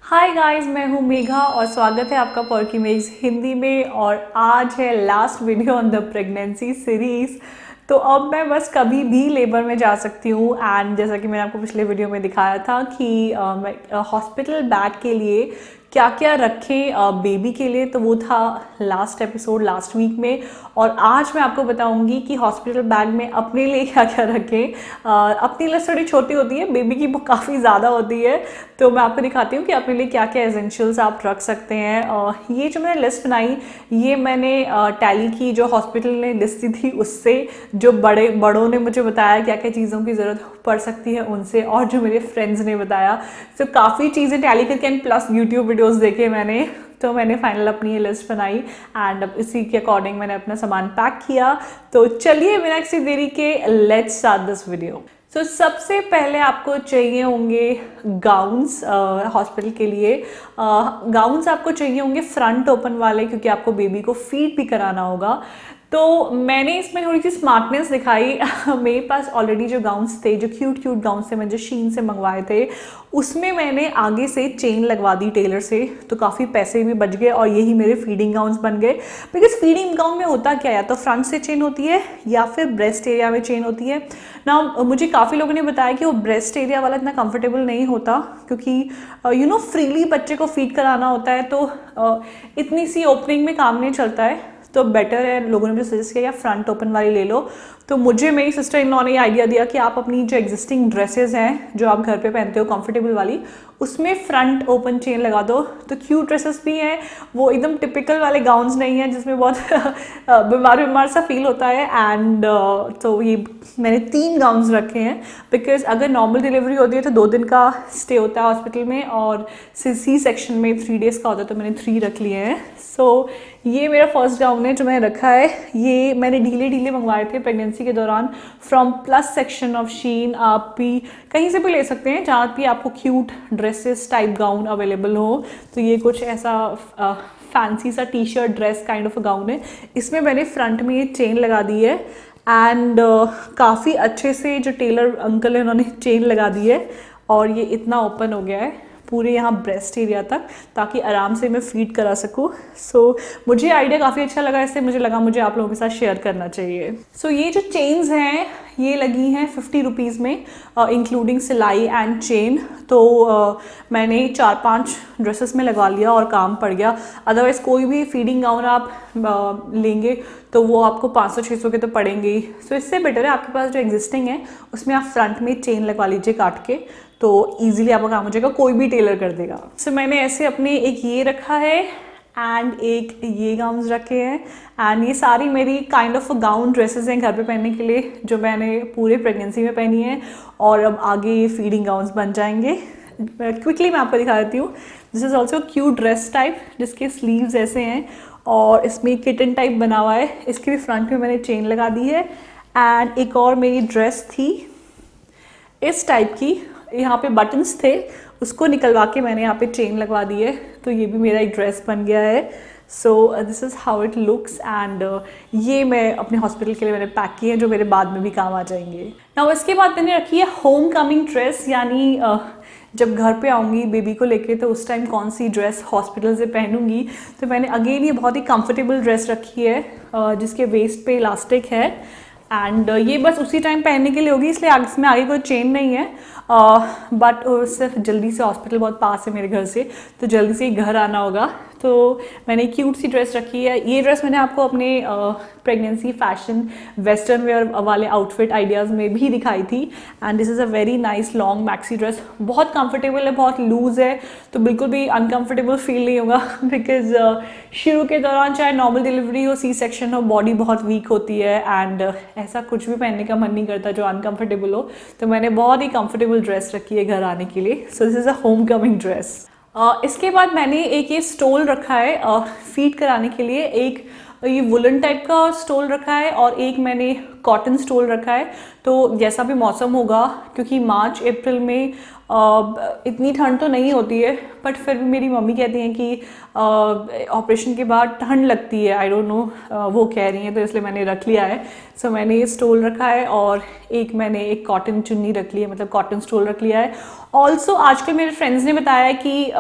Hi guys, मैं हूँ मेघा और स्वागत है आपका पर्की मेग्स हिंदी में। और आज है last video on the pregnancy series. तो अब मैं बस कभी भी लेबर में जा सकती हूँ। एंड जैसा कि मैंने आपको पिछले वीडियो में दिखाया था कि मैं हॉस्पिटल बैग के लिए क्या क्या रखें बेबी के लिए, तो वो था लास्ट एपिसोड लास्ट वीक में। और आज मैं आपको बताऊंगी कि हॉस्पिटल बैग में अपने लिए क्या क्या रखें। अपनी लिस्ट थोड़ी छोटी होती है, बेबी की काफ़ी ज़्यादा होती है। तो मैं आपको दिखाती हूँ कि अपने लिए क्या क्या एसेंशियल्स आप रख सकते हैं। ये जो मैंने लिस्ट बनाई, ये मैंने टैली की जो हॉस्पिटल ने लिस्ट दी थी उससे, जो बड़ों ने मुझे बताया क्या क्या चीज़ों की ज़रूरत पड़ सकती है उनसे, और जो मेरे फ्रेंड्स ने बताया। तो काफ़ी चीज़ें टैली करके एंड प्लस यूट्यूब वीडियोज़ देखे मैंने। तो मैंने फाइनल अपनी ये लिस्ट बनाई एंड अब इसी के अकॉर्डिंग मैंने अपना सामान पैक किया। तो चलिए बिना किसी देरी के लेट्स स्टार्ट दिस वीडियो। तो सबसे पहले आपको चाहिए होंगे गाउन्स हॉस्पिटल के लिए। गाउन्स आपको चाहिए होंगे फ्रंट ओपन वाले, क्योंकि आपको बेबी को फीड भी कराना होगा। तो मैंने इसमें थोड़ी सी स्मार्टनेस दिखाई। मेरे पास ऑलरेडी जो गाउन्स थे, जो क्यूट क्यूट गाउन्स थे, मैंने जो शीन से मंगवाए थे, उसमें मैंने आगे से चेन लगवा दी टेलर से, तो काफ़ी पैसे भी बच गए और यही मेरे फीडिंग गाउन्स बन गए। बिकॉज फीडिंग गाउन में होता क्या है, या तो फ्रंट से चेन होती है या फिर ब्रेस्ट एरिया में चेन होती है ना। मुझे काफ़ी लोगों ने बताया कि वो ब्रेस्ट एरिया वाला इतना कंफर्टेबल नहीं होता, क्योंकि फ्रीली बच्चे को फीड कराना होता है, तो इतनी सी ओपनिंग में काम नहीं चलता है। तो बेटर है, लोगों ने मुझे सजेस्ट किया फ्रंट ओपन वाली ले लो। तो मुझे मेरी सिस्टर इन लॉ ने आइडिया दिया कि आप अपनी जो एग्जिस्टिंग ड्रेसेस हैं जो आप घर पे पहनते हो कंफर्टेबल वाली, उसमें फ्रंट ओपन चेन लगा दो। तो क्यूट ड्रेसेस भी हैं, वो एकदम टिपिकल वाले गाउन्स नहीं हैं जिसमें बहुत बीमार बीमार सा फील होता है। एंड तो ये मैंने 3 गाउन्स रखे हैं, बिकॉज अगर नॉर्मल डिलीवरी होती है तो 2 दिन का स्टे होता है हॉस्पिटल में, और सी सेक्शन में 3 डेज़ का होता है, तो मैंने 3 रख लिए हैं। सो ये मेरा फर्स्ट गाउन है जो मैंने रखा है। ये मैंने ढीले ढीले मंगवाए थे प्रेगनेंसी के दौरान फ्रॉम प्लस सेक्शन ऑफ शीन। आप भी कहीं से भी ले सकते हैं जहाँ भी आपको cute dresses type gown available हो। तो ये कुछ ऐसा फैंसी सा T shirt dress kind of a gown है। इसमें मैंने फ्रंट में ये चेन लगा दी है एंड काफ़ी अच्छे से जो टेलर अंकल है उन्होंने चेन लगा दी है, और ये इतना ओपन हो गया है पूरे यहाँ ब्रेस्ट एरिया तक, ताकि आराम से मैं फीड करा सकूँ। सो मुझे आइडिया काफ़ी अच्छा लगा, इससे मुझे लगा मुझे आप लोगों के साथ शेयर करना चाहिए। सो ये जो चेन्स हैं ये लगी हैं 50 रुपीज़ में, इंक्लूडिंग सिलाई एंड चेन। तो मैंने 4-5 ड्रेसेस में लगा लिया और काम पड़ गया। अदरवाइज़ कोई भी फीडिंग गाउन आप लेंगे तो वो आपको 500-600 के तो पड़ेंगे ही। सो इससे बेटर है आपके पास जो एग्जिस्टिंग है उसमें आप फ्रंट में चेन लगवा लीजिए काट के, तो ईजिली आपका काम हो जाएगा, कोई भी टेलर कर देगा। सो मैंने ऐसे अपने एक ये रखा है एंड एक ये गाउन्स रखे हैं। एंड ये सारी मेरी काइंड ऑफ गाउन ड्रेसेस हैं घर पे पहनने के लिए, जो मैंने पूरे प्रेगनेंसी में पहनी है, और अब आगे ये फीडिंग गाउन्स बन जाएंगे। क्विकली मैं आपको दिखा देती हूँ। This is also cute dress type, जिसके स्लीव्स ऐसे हैं और इसमें किटन टाइप बना हुआ है। इसके भी फ्रंट में मैंने चेन लगा दी है। एंड एक और मेरी ड्रेस थी इस टाइप की, यहाँ पे बटन्स थे, उसको निकलवा के मैंने यहाँ पे चेन लगवा दी है। तो ये भी मेरा एक ड्रेस बन गया है। So this is how it looks. And ये मैं अपने हॉस्पिटल के लिए मैंने पैक की है, जो मेरे बाद में भी काम आ जाएंगे। नाउ इसके बाद मैंने रखी है होम कमिंग ड्रेस, यानी जब घर पे आऊँगी बेबी को लेके तो उस टाइम कौन सी ड्रेस हॉस्पिटल से पहनूंगी। तो मैंने अगेन ये बहुत ही कंफर्टेबल ड्रेस रखी है, जिसके वेस्ट पे इलास्टिक है। एंड ये बस उसी टाइम पहनने के लिए होगी, इसलिए इसमें आगे कोई चेन नहीं है। बट सिर्फ जल्दी से, हॉस्पिटल बहुत पास है मेरे घर से, तो जल्दी से ही घर आना होगा। तो मैंने क्यूट सी ड्रेस रखी है। ये ड्रेस मैंने आपको अपने प्रेगनेंसी फैशन वेस्टर्न वेयर वाले आउटफिट आइडियाज़ में भी दिखाई थी। And this is a very nice long maxi dress, बहुत कंफर्टेबल है, बहुत लूज़ है, तो बिल्कुल भी अनकंफर्टेबल फील नहीं होगा। बिकॉज शुरू के दौरान चाहे नॉर्मल डिलीवरी हो, सी सेक्शन हो, बॉडी बहुत वीक होती है एंड ऐसा कुछ भी पहनने का मन नहीं करता जो अनकंफर्टेबल हो। तो मैंने बहुत ही कंफर्टेबल ड्रेस रखी है घर आने के लिए। So this is a home coming dress. इसके बाद मैंने एक ये स्टोल रखा है फीड कराने के लिए। एक ये वुलन टाइप का स्टोल रखा है और एक मैंने कॉटन स्टोल रखा है। तो जैसा भी मौसम होगा, क्योंकि मार्च अप्रैल में इतनी ठंड तो नहीं होती है, बट फिर भी मेरी मम्मी कहती हैं कि ऑपरेशन के बाद ठंड लगती है, आई डोंट नो वो कह रही हैं, तो इसलिए मैंने रख लिया है। सो मैंने ये स्टोल रखा है और मैंने एक कॉटन चुन्नी रख ली है, मतलब कॉटन स्टोल रख लिया है। ऑल्सो आजकल मेरे फ्रेंड्स ने बताया कि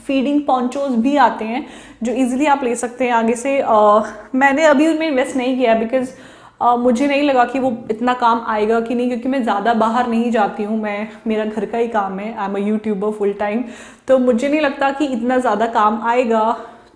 फीडिंग पॉन्चोज भी आते हैं जो इजीली आप ले सकते हैं आगे से। मैंने अभी उनमें इन्वेस्ट नहीं किया बिकॉज मुझे नहीं लगा कि वो इतना काम आएगा कि नहीं, क्योंकि मैं ज़्यादा बाहर नहीं जाती हूँ, मेरा घर का ही काम है, I am a YouTuber full time, तो मुझे नहीं लगता कि इतना ज़्यादा काम आएगा।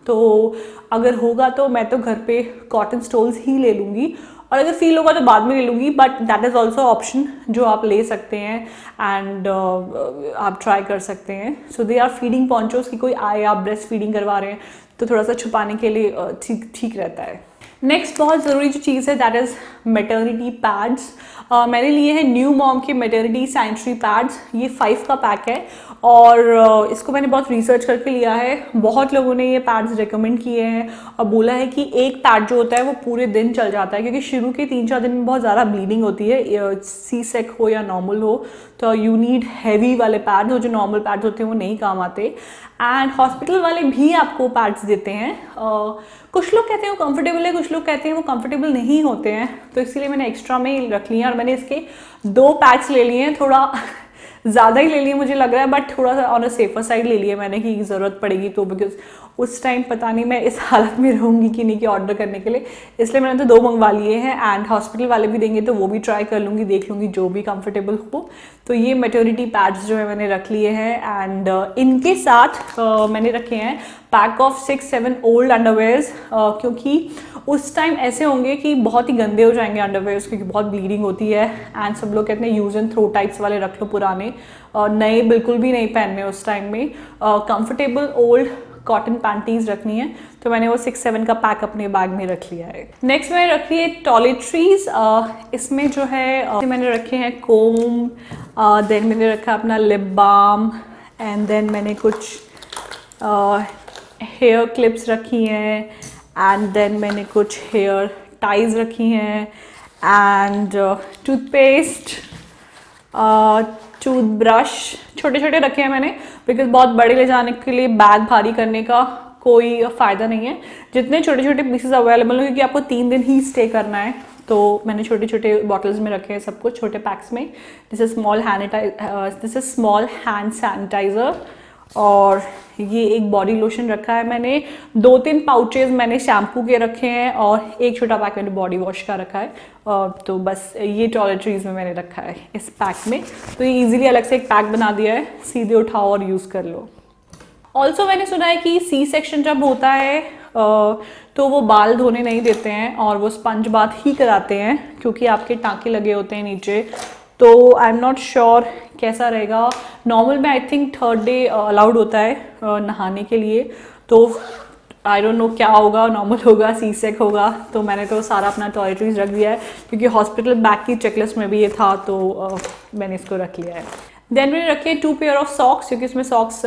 तो अगर होगा तो मैं तो घर पे कॉटन स्टोल्स ही ले लूँगी, और अगर फील होगा तो बाद में ले लूँगी, but that is also option जो आप ले सकते हैं एंड आप ट्राई कर सकते हैं। सो दे आर फीडिंग पॉन्चोस कि कोई आए, आप ब्रेस्ट फीडिंग करवा रहे हैं तो थोड़ा सा छुपाने के लिए ठीक रहता है। नेक्स्ट बहुत ज़रूरी जो चीज़ है दैट इज़ मैटर्निटी पैड्स। मैंने लिए हैं न्यू मॉम के मैटर्निटी सैनिटरी पैड्स, ये 5 का पैक है और इसको मैंने बहुत रिसर्च करके लिया है। बहुत लोगों ने ये पैड्स रिकमेंड किए हैं और बोला है कि एक पैड जो होता है वो पूरे दिन चल जाता है, क्योंकि शुरू के 3-4 दिन में बहुत ज़्यादा ब्लीडिंग होती है, सी सेक हो या नॉर्मल हो, तो यू नीड हैवी वाले पैड्स, और जो नॉर्मल पैड्स होते हैं वो नहीं काम आते। एंड हॉस्पिटल वाले भी आपको पैड्स देते हैं, कुछ लोग कहते हैं वो कंफर्टेबल है, कुछ लोग कहते हैं वो कंफर्टेबल नहीं होते हैं, तो इसीलिए मैंने एक्स्ट्रा में रख लिया और मैंने इसके 2 पैक्स ले लिए हैं। थोड़ा ज़्यादा ही ले लिए मुझे लग रहा है, बट थोड़ा सा ऑन अ सेफर साइड ले लिए मैंने कि ज़रूरत पड़ेगी तो, बिकॉज उस टाइम पता नहीं मैं इस हालत में रहूँगी कि नहीं कि ऑर्डर करने के लिए, इसलिए मैंने तो 2 मंगवा लिए हैं। एंड हॉस्पिटल वाले भी देंगे तो वो भी ट्राई कर लूँगी, देख लूँगी जो भी कंफर्टेबल हो। तो ये मैटर्निटी पैड्स जो है मैंने रख लिए हैं एंड इनके साथ मैंने रखे हैं पैक ऑफ 6-7 ओल्ड अंडरवेयर्स, क्योंकि उस टाइम ऐसे होंगे कि बहुत ही गंदे हो जाएंगे अंडरवेयर्स, क्योंकि बहुत ब्लीडिंग होती है एंड सब लोग कहते हैं यूज़ एंड थ्रो टाइप्स वाले रख लो पुराने, नए बिल्कुल भी नहीं पहनने उस टाइम में। कंफर्टेबल ओल्ड कॉटन पैंटीज रखनी है, तो मैंने वो 6-7 का पैक अपने बैग में रख लिया है। नेक्स्ट मैंने रखी है टॉयलेटरीज, इसमें जो है मैंने रखे हैं कोम, देन मैंने रखा अपना लिप बाम, एंड देन मैंने कुछ हेयर क्लिप्स रखी हैं, एंड देन मैंने कुछ हेयर टाइज रखी हैं, एंड टूथपेस्ट, टूथब्रश छोटे छोटे रखे हैं मैंने, बिकॉज बहुत बड़े ले जाने के लिए बैग भारी करने का कोई फ़ायदा नहीं है। जितने छोटे छोटे पीसेस अवेलेबल हो, क्योंकि आपको 3 दिन ही स्टे करना है, तो मैंने छोटे छोटे बॉटल्स में रखे हैं सब कुछ छोटे पैक्स में। This is small hand sanitiser, और ये एक बॉडी लोशन रखा है मैंने। 2-3 पाउचेज मैंने शैम्पू के रखे हैं और एक छोटा पैक मैंने बॉडी वॉश का रखा है, तो बस ये टॉयलेटरीज में मैंने रखा है इस पैक में। तो ये इजीली अलग से एक पैक बना दिया है, सीधे उठाओ और यूज़ कर लो। ऑल्सो मैंने सुना है कि सी सेक्शन जब होता है तो वो बाल धोने नहीं देते हैं और वो स्पंज बाथ ही कराते हैं, क्योंकि आपके टाँके लगे होते हैं नीचे। तो आई एम नॉट श्योर कैसा रहेगा। नॉर्मल में I think 3rd day allowed होता है नहाने के लिए, तो आई डोंट नो क्या होगा, नॉर्मल होगा, सी सेक होगा। तो मैंने तो सारा अपना टॉयलेटरीज रख दिया है, क्योंकि हॉस्पिटल बैग की चेकलिस्ट में भी ये था, तो मैंने इसको रख लिया है। देन मैंने रखे 2 पेयर ऑफ सॉक्स, क्योंकि इसमें सॉक्स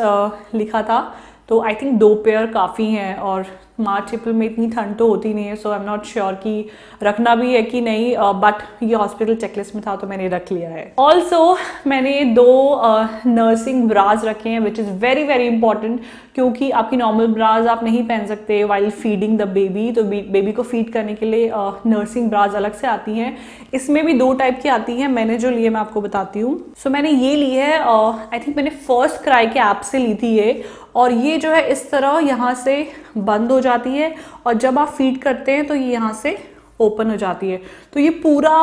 लिखा था, तो आई थिंक 2 पेयर काफ़ी हैं, और मार्च अप्रैल में इतनी ठंड तो होती नहीं है, सो आई एम नॉट श्योर कि रखना भी है कि नहीं, बट ये हॉस्पिटल चेकलिस्ट में था तो मैंने रख लिया है। ऑल्सो मैंने 2 नर्सिंग ब्राज रखे हैं, which is very very important, क्योंकि आपकी नॉर्मल ब्राज आप नहीं पहन सकते वाइल फीडिंग द बेबी, तो बेबी को फीड करने के लिए नर्सिंग ब्राज अलग से आती हैं। इसमें भी 2 टाइप की आती हैं, मैंने जो लिए मैं आपको बताती हूँ। सो मैंने ये ली है, आई थिंक मैंने फर्स्ट क्राई के ऐप से ली थी ये, और ये जो है इस तरह यहाँ से बंद हो जाती है, और जब आप फीड करते हैं तो ये यहाँ से ओपन हो जाती है, तो ये पूरा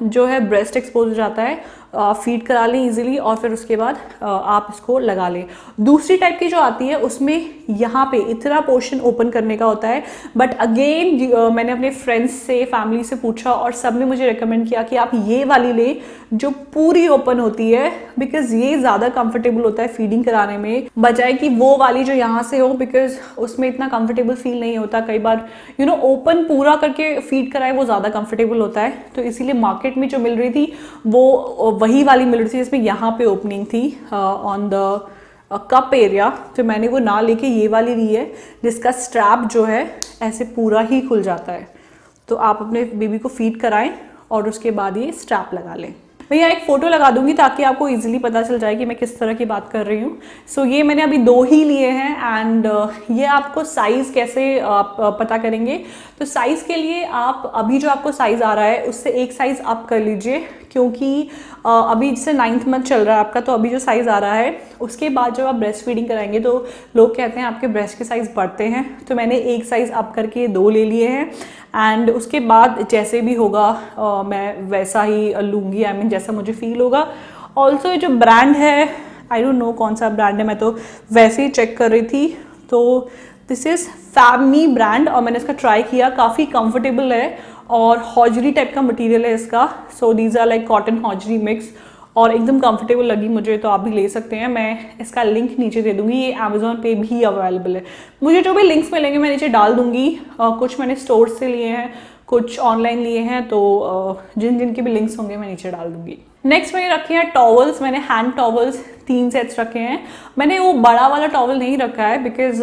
जो है ब्रेस्ट एक्सपोज हो जाता है। फीड करा लें इजीली, और फिर उसके बाद आप इसको लगा लें। दूसरी टाइप की जो आती है उसमें यहाँ पे इतना पोर्शन ओपन करने का होता है, बट अगेन मैंने अपने फ्रेंड्स से, फैमिली से पूछा और सब ने मुझे रिकमेंड किया कि आप ये वाली ले जो पूरी ओपन होती है, बिकॉज ये ज़्यादा कंफर्टेबल होता है फीडिंग कराने में, बजाय कि वो वाली जो यहाँ से हो, बिकॉज उसमें इतना कंफर्टेबल फील नहीं होता। कई बार ओपन पूरा करके फीड कराए वो ज़्यादा कंफर्टेबल होता है, तो इसीलिए मार्केट में जो मिल रही थी वो वही वाली मिल रही थी, जिसमें यहाँ पे ओपनिंग थी ऑन द कप एरिया, तो मैंने वो ना लेके ये वाली ली है जिसका स्ट्रैप जो है ऐसे पूरा ही खुल जाता है। तो आप अपने बेबी को फीड कराएं और उसके बाद ये स्ट्रैप लगा लें। मैं यहाँ एक फ़ोटो लगा दूंगी ताकि आपको इजीली पता चल जाए कि मैं किस तरह की बात कर रही हूँ। सो ये मैंने अभी 2 ही लिए हैं एंड ये आपको साइज़ कैसे आप पता करेंगे, तो साइज़ के लिए आप अभी जो आपको साइज़ आ रहा है उससे एक साइज़ अप कर लीजिए, क्योंकि अभी जैसे 9th मंथ चल रहा है आपका, तो अभी जो साइज़ आ रहा है उसके बाद जब आप ब्रेस्ट फीडिंग कराएंगे तो लोग कहते हैं आपके ब्रेस्ट के साइज़ बढ़ते हैं। तो मैंने एक साइज़ अप करके 2 ले लिए हैं एंड उसके बाद जैसे भी होगा मैं वैसा ही लूँगी, आई मीन जैसा मुझे फील होगा। ऑल्सो ये जो ब्रांड है, आई डोंट नो कौन सा ब्रांड है, मैं तो वैसे ही चेक कर रही थी। तो दिस इज़ फैमी ब्रांड और मैंने इसका ट्राई किया, काफ़ी कंफर्टेबल है और हॉजरी टाइप का मटेरियल है इसका। So these are like cotton hosiery mix और एकदम कंफर्टेबल लगी मुझे, तो आप भी ले सकते हैं। मैं इसका लिंक नीचे दे दूंगी, ये अमेजोन पे भी अवेलेबल है। मुझे जो भी लिंक्स मिलेंगे मैं नीचे डाल दूंगी। कुछ मैंने स्टोर से लिए हैं, कुछ ऑनलाइन लिए हैं, तो जिन जिन के भी लिंक्स होंगे मैं नीचे डाल दूंगी। नेक्स्ट मैंने रखे हैं टॉवल्स, मैंने हैंड टॉवल्स 3 सेट्स रखे हैं। मैंने वो बड़ा वाला टॉवल नहीं रखा है बिकॉज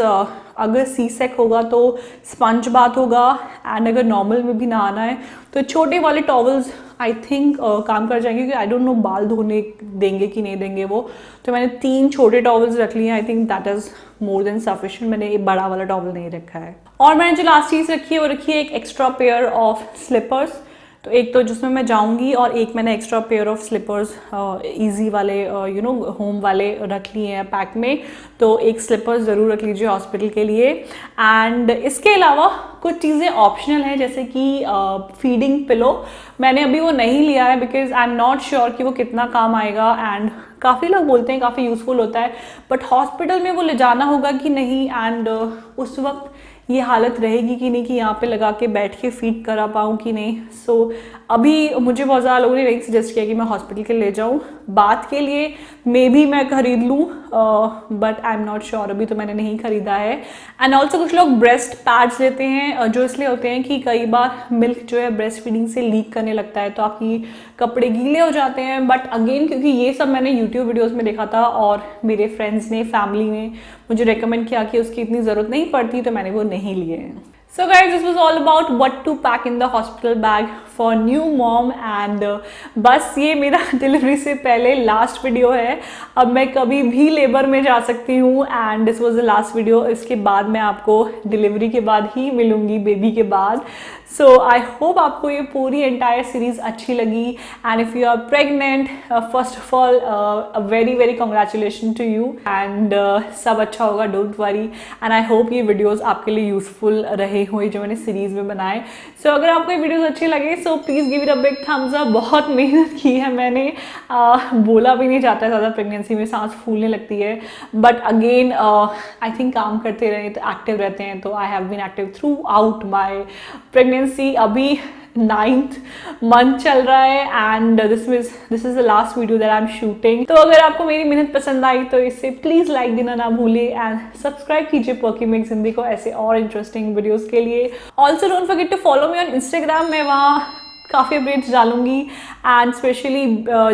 अगर सी सेक होगा तो स्पंज बाथ होगा एंड अगर नॉर्मल में भी नहाना है तो छोटे वाले टॉवल्स आई थिंक काम कर जाएंगे, क्योंकि आई डोंट नो बाल धोने देंगे कि नहीं देंगे वो। तो मैंने 3 छोटे टॉवल्स रख लिए हैं, I think that is more than sufficient. मैंने ये बड़ा वाला टॉवल नहीं रखा है। और मैंने जो लास्ट चीज़ रखी है वो रखी है एक एक्स्ट्रा पेयर ऑफ स्लीपर्स। तो एक तो जिसमें मैं जाऊंगी और एक मैंने extra pair of slippers easy वाले यू नो होम वाले रख लिए हैं पैक में। तो एक स्लीपर्स ज़रूर रख लीजिए हॉस्पिटल के लिए। एंड इसके अलावा कुछ चीज़ें ऑप्शनल हैं, जैसे कि फीडिंग पिलो। मैंने अभी वो नहीं लिया है because I am not sure कि वो कितना काम आएगा एंड काफ़ी लोग बोलते हैं काफ़ी यूज़फुल होता है, बट हॉस्पिटल में वो ले जाना होगा कि नहीं एंड उस वक्त ये हालत रहेगी कि नहीं कि यहाँ पे लगा के बैठ के फीड करा पाऊँ कि नहीं। सो अभी मुझे बहुत ज़्यादा लोगों ने नहीं सजेस्ट किया कि मैं हॉस्पिटल के ले जाऊँ। बात के लिए मे भी मैं खरीद लूँ, but I am not sure, अभी तो मैंने नहीं खरीदा है। एंड ऑल्सो कुछ लोग ब्रेस्ट पैड्स लेते हैं जो इसलिए होते हैं कि कई बार मिल्क जो है ब्रेस्ट फीडिंग से लीक करने लगता है तो आपकी कपड़े गीले हो जाते हैं। बट अगेन क्योंकि ये सब मैंने यूट्यूब वीडियोज़ में देखा था और मेरे फ्रेंड्स ने फैमिली ने मुझे रेकमेंड किया कि उसकी इतनी ज़रूरत नहीं पड़ती, तो मैंने वो नहीं लिए हैं। So guys, this was all about what to pack in the hospital bag for new mom and बस ये मेरा डिलीवरी से पहले लास्ट वीडियो है। अब मैं कभी भी लेबर में जा सकती हूँ and this was the last video. इसके बाद मैं आपको डिलीवरी के बाद ही मिलूँगी, बेबी के बाद। सो आई होप आपको ये पूरी एंटायर सीरीज़ अच्छी लगी and if you are pregnant first of all very very congratulation to you and सब अच्छा होगा, don't worry. And I hope ये वीडियोज़ आपके लिए यूजफुल रहे हुए जो मैंने सीरीज़ में बनाए। सो अगर आपको ये वीडियोज़ अच्छे लगे so please give it a big thumbs up. बहुत मेहनत की है मैंने, बोला भी नहीं जाता है ज़्यादा, प्रेगनेंसी में सांस फूलने लगती है, बट अगेन आई थिंक काम करते रहे तो एक्टिव रहते हैं। तो I have been active throughout my pregnancy. अभी 9th मंथ चल रहा है and this is the last video that I am shooting. तो अगर आपको मेरी मेहनत पसंद आई तो इसे प्लीज लाइक देना ना भूलिए एंड सब्सक्राइब कीजिए पर्की मेक्स हिंदी को ऐसे और इंटरेस्टिंग वीडियोस के लिए। Also don't forget to follow me on Instagram, मैं वहाँ काफ़ी अपडेट्स डालूंगी एंड स्पेशली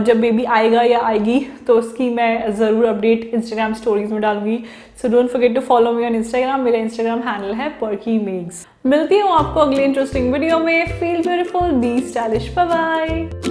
जब बेबी आएगा या आएगी तो उसकी मैं ज़रूर अपडेट इंस्टाग्राम स्टोरीज में डालूंगी। So don't forget to follow me on Instagram, मेरा इंस्टाग्राम हैंडल है पर्की मेक्स। मिलती हूँ आपको अगले इंटरेस्टिंग वीडियो में। Feel beautiful, be stylish, bye bye.